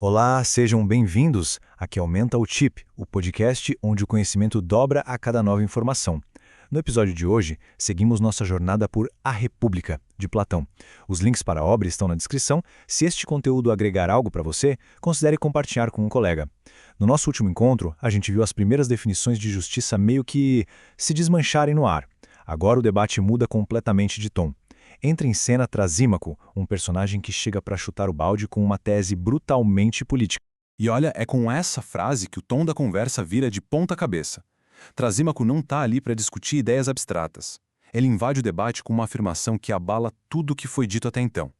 Olá, sejam bem-vindos. Aqui aumenta o Chip, o podcast onde o conhecimento dobra a cada nova informação. No episódio de hoje, seguimos nossa jornada por A República, de Platão. Os links para a obra estão na descrição. Se este conteúdo agregar algo para você, considere compartilhar com um colega. No nosso último encontro, a gente viu as primeiras definições de justiça meio que se desmancharem no ar. Agora o debate muda completamente de tom. Entra em cena Trasímaco, um personagem que chega para chutar o balde com uma tese brutalmente política. E olha, é com essa frase que o tom da conversa vira de ponta cabeça. Trasímaco não está ali para discutir ideias abstratas. Ele invade o debate com uma afirmação que abala tudo o que foi dito até então.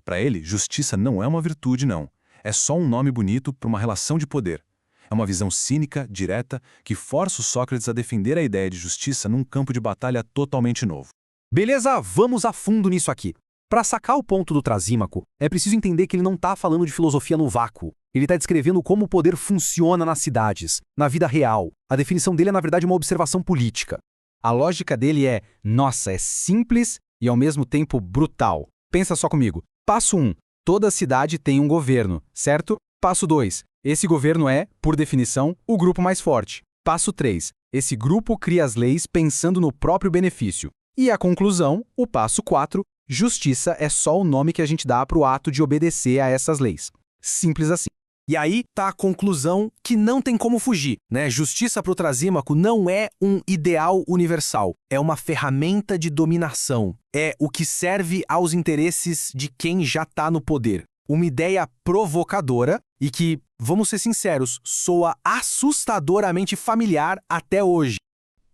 Para ele, justiça não é uma virtude, não. É só um nome bonito para uma relação de poder. É uma visão cínica, direta, que força o Sócrates a defender a ideia de justiça num campo de batalha totalmente novo. Beleza, vamos a fundo nisso aqui. Para sacar o ponto do Trasímaco, é preciso entender que ele não está falando de filosofia no vácuo. Ele está descrevendo como o poder funciona nas cidades, na vida real. A definição dele é, na verdade, uma observação política. A lógica dele é, nossa, é simples e ao mesmo tempo brutal. Pensa só comigo. Passo 1. Toda cidade tem um governo, certo? Passo 2. Esse governo é, por definição, o grupo mais forte. Passo 3. Esse grupo cria as leis pensando no próprio benefício. E a conclusão, o passo 4, justiça é só o nome que a gente dá para o ato de obedecer a essas leis. Simples assim. E aí tá a conclusão que não tem como fugir, né? Justiça para o Trasímaco não é um ideal universal, é uma ferramenta de dominação, é o que serve aos interesses de quem já está no poder. Uma ideia provocadora e que, vamos ser sinceros, soa assustadoramente familiar até hoje.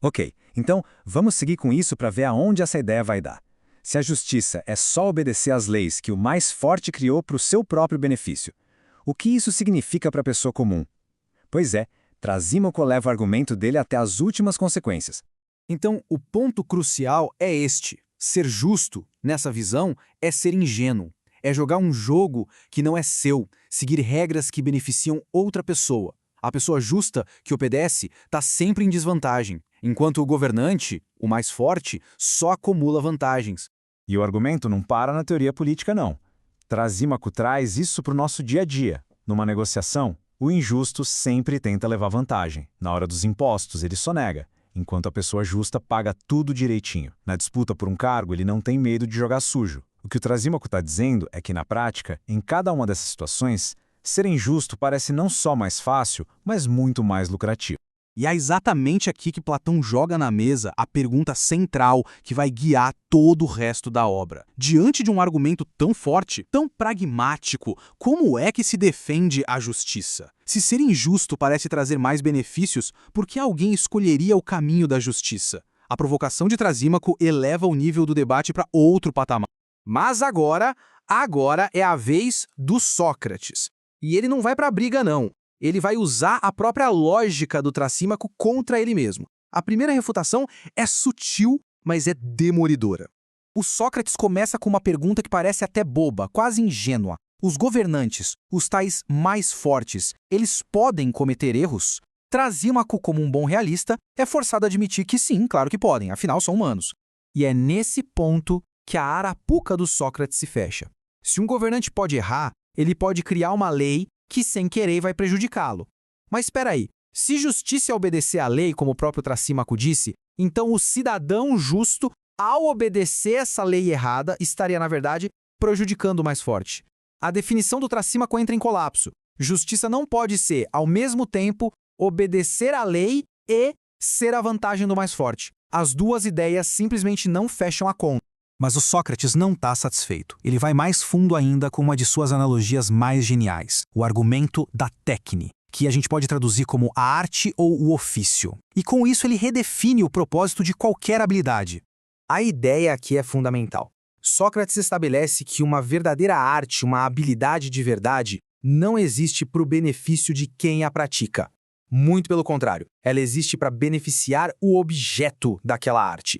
Ok, então vamos seguir com isso para ver aonde essa ideia vai dar. Se a justiça é só obedecer às leis que o mais forte criou para o seu próprio benefício, o que isso significa para a pessoa comum? Pois é, Trasímaco leva o argumento dele até as últimas consequências. Então, o ponto crucial é este. Ser justo, nessa visão, é ser ingênuo. É jogar um jogo que não é seu, seguir regras que beneficiam outra pessoa. A pessoa justa, que obedece, está sempre em desvantagem, enquanto o governante, o mais forte, só acumula vantagens. E o argumento não para na teoria política, não. Trasímaco traz isso para o nosso dia a dia. Numa negociação, o injusto sempre tenta levar vantagem. Na hora dos impostos, ele sonega, enquanto a pessoa justa paga tudo direitinho. Na disputa por um cargo, ele não tem medo de jogar sujo. O que o Trasímaco está dizendo é que, na prática, em cada uma dessas situações, ser injusto parece não só mais fácil, mas muito mais lucrativo. E é exatamente aqui que Platão joga na mesa a pergunta central que vai guiar todo o resto da obra. Diante de um argumento tão forte, tão pragmático, como é que se defende a justiça? Se ser injusto parece trazer mais benefícios, por que alguém escolheria o caminho da justiça? A provocação de Trasímaco eleva o nível do debate para outro patamar. Mas agora é a vez do Sócrates. E ele não vai para a briga, não. Ele vai usar a própria lógica do Trasímaco contra ele mesmo. A primeira refutação é sutil, mas é demolidora. O Sócrates começa com uma pergunta que parece até boba, quase ingênua. Os governantes, os tais mais fortes, eles podem cometer erros? Trasímaco, como um bom realista, é forçado a admitir que sim, claro que podem, afinal são humanos. E é nesse ponto que a arapuca do Sócrates se fecha. Se um governante pode errar, ele pode criar uma lei que sem querer vai prejudicá-lo. Mas espera aí, se justiça é obedecer à lei, como o próprio Trasímaco disse, então o cidadão justo, ao obedecer essa lei errada, estaria, na verdade, prejudicando o mais forte. A definição do Trasímaco entra em colapso. Justiça não pode ser, ao mesmo tempo, obedecer à lei e ser a vantagem do mais forte. As duas ideias simplesmente não fecham a conta. Mas o Sócrates não está satisfeito. Ele vai mais fundo ainda com uma de suas analogias mais geniais, o argumento da técne, que a gente pode traduzir como a arte ou o ofício. E com isso ele redefine o propósito de qualquer habilidade. A ideia aqui é fundamental. Sócrates estabelece que uma verdadeira arte, uma habilidade de verdade, não existe para o benefício de quem a pratica. Muito pelo contrário, ela existe para beneficiar o objeto daquela arte.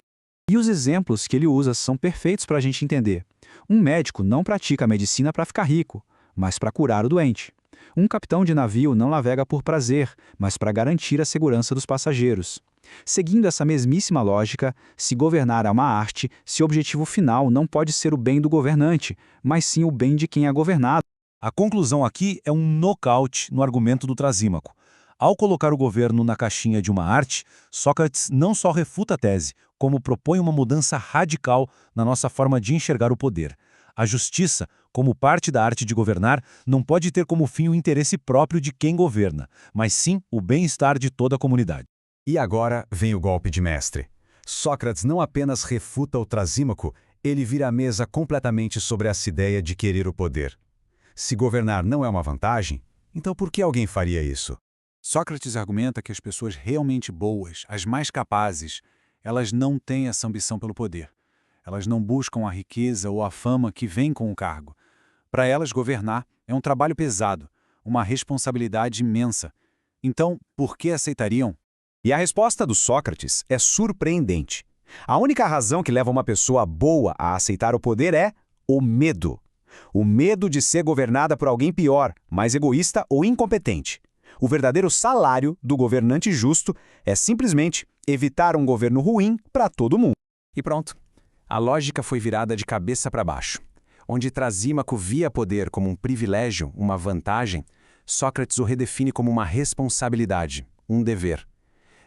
E os exemplos que ele usa são perfeitos para a gente entender. Um médico não pratica a medicina para ficar rico, mas para curar o doente. Um capitão de navio não navega por prazer, mas para garantir a segurança dos passageiros. Seguindo essa mesmíssima lógica, se governar é uma arte, seu objetivo final não pode ser o bem do governante, mas sim o bem de quem é governado. A conclusão aqui é um nocaute no argumento do Trasímaco. Ao colocar o governo na caixinha de uma arte, Sócrates não só refuta a tese, como propõe uma mudança radical na nossa forma de enxergar o poder. A justiça, como parte da arte de governar, não pode ter como fim o interesse próprio de quem governa, mas sim o bem-estar de toda a comunidade. E agora vem o golpe de mestre. Sócrates não apenas refuta o Trasímaco, ele vira a mesa completamente sobre essa ideia de querer o poder. Se governar não é uma vantagem, então por que alguém faria isso? Sócrates argumenta que as pessoas realmente boas, as mais capazes, elas não têm essa ambição pelo poder. Elas não buscam a riqueza ou a fama que vem com o cargo. Para elas, governar é um trabalho pesado, uma responsabilidade imensa. Então, por que aceitariam? E a resposta do Sócrates é surpreendente. A única razão que leva uma pessoa boa a aceitar o poder é o medo. O medo de ser governada por alguém pior, mais egoísta ou incompetente. O verdadeiro salário do governante justo é simplesmente evitar um governo ruim para todo mundo. E pronto. A lógica foi virada de cabeça para baixo. Onde Trasímaco via poder como um privilégio, uma vantagem, Sócrates o redefine como uma responsabilidade, um dever.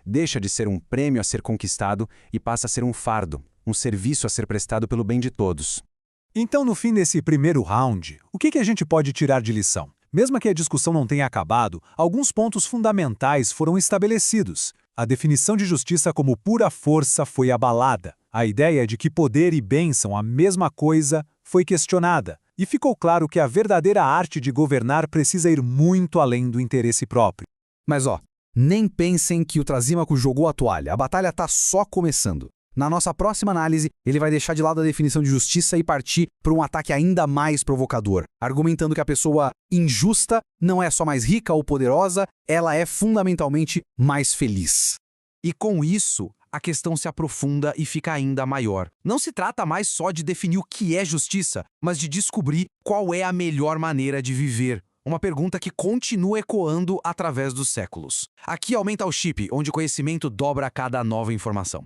Deixa de ser um prêmio a ser conquistado e passa a ser um fardo, um serviço a ser prestado pelo bem de todos. Então, no fim desse primeiro round, o que a gente pode tirar de lição? Mesmo que a discussão não tenha acabado, alguns pontos fundamentais foram estabelecidos. A definição de justiça como pura força foi abalada. A ideia de que poder e bem são a mesma coisa foi questionada. E ficou claro que a verdadeira arte de governar precisa ir muito além do interesse próprio. Mas nem pensem que o Trasímaco jogou a toalha. A batalha está só começando. Na nossa próxima análise, ele vai deixar de lado a definição de justiça e partir para um ataque ainda mais provocador, argumentando que a pessoa injusta não é só mais rica ou poderosa, ela é fundamentalmente mais feliz. E com isso, a questão se aprofunda e fica ainda maior. Não se trata mais só de definir o que é justiça, mas de descobrir qual é a melhor maneira de viver. Uma pergunta que continua ecoando através dos séculos. Aqui aumenta o chip, onde o conhecimento dobra a cada nova informação.